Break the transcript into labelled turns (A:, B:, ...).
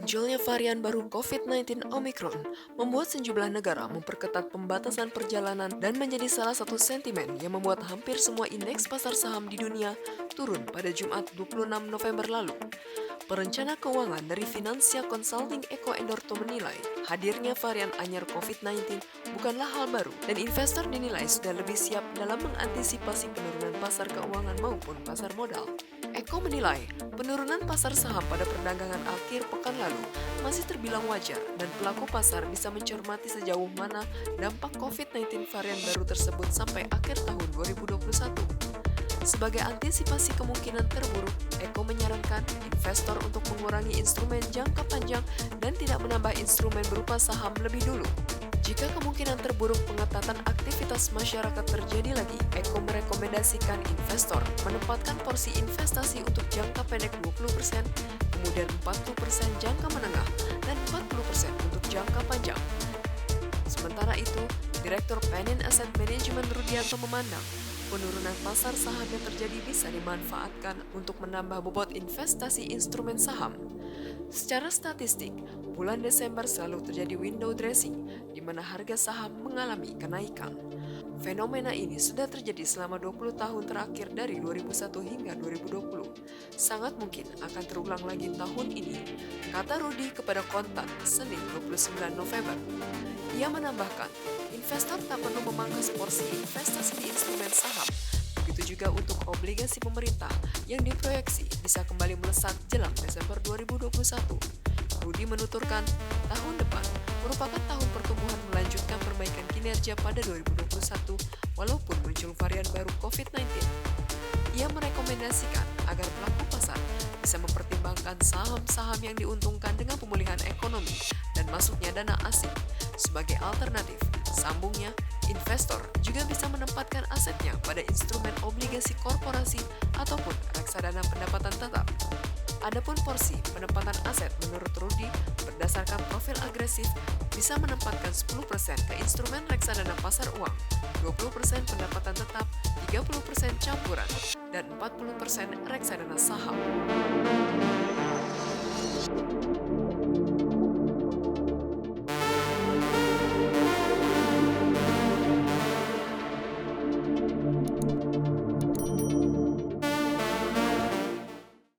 A: Munculnya varian baru COVID-19 Omicron membuat sejumlah negara memperketat pembatasan perjalanan dan menjadi salah satu sentimen yang membuat hampir semua indeks pasar saham di dunia turun pada Jumat 26 November lalu. Perencana keuangan dari Financial Consulting Eko Endorto menilai hadirnya varian anyar COVID-19 bukanlah hal baru dan investor dinilai sudah lebih siap dalam mengantisipasi penurunan pasar keuangan maupun pasar modal. Eko menilai penurunan pasar saham pada perdagangan akhir pekan lalu masih terbilang wajar dan pelaku pasar bisa mencermati sejauh mana dampak COVID-19 varian baru tersebut sampai akhir tahun 2021. Sebagai antisipasi kemungkinan terburuk, Eko menyarankan investor untuk mengurangi instrumen jangka panjang dan tidak menambah instrumen berupa saham lebih dulu. Jika kemungkinan terburuk pengetatan aktivitas masyarakat terjadi lagi, Eko merekomendasikan investor menempatkan porsi investasi untuk jangka pendek 20%, kemudian 40% jangka menengah, dan 40% untuk jangka panjang. Sementara itu, Direktur Panin Asset Management Rudianto memandang penurunan pasar saham yang terjadi bisa dimanfaatkan untuk menambah bobot investasi instrumen saham. Secara statistik, bulan Desember selalu terjadi window dressing, di mana harga saham mengalami kenaikan. Fenomena ini sudah terjadi selama 20 tahun terakhir dari 2001 hingga 2020. Sangat mungkin akan terulang lagi tahun ini, kata Rudi kepada Kontan Senin 29 November. Ia menambahkan, investor tak perlu memangkas porsi investasi di instrumen saham. Begitu juga untuk obligasi pemerintah yang diproyeksi bisa kembali melesat jelang Desember 2021. Rudi menuturkan, tahun depan merupakan tahun pertumbuhan melanjutkan perbaikan kinerja pada 2021 walaupun muncul varian baru COVID-19. Ia merekomendasikan agar pelaku pasar bisa mempertimbangkan saham-saham yang diuntungkan dengan pemulihan ekonomi dan masuknya dana asing. Sebagai alternatif, sambungnya, investor juga bisa menempatkan asetnya pada instrumen obligasi korporasi ataupun reksadana pendapatan tetap. Adapun porsi penempatan aset menurut Rudi berdasarkan profil agresif bisa menempatkan 10% ke instrumen reksadana pasar uang, 20% pendapatan tetap, 30% campuran, dan 40% reksadana saham.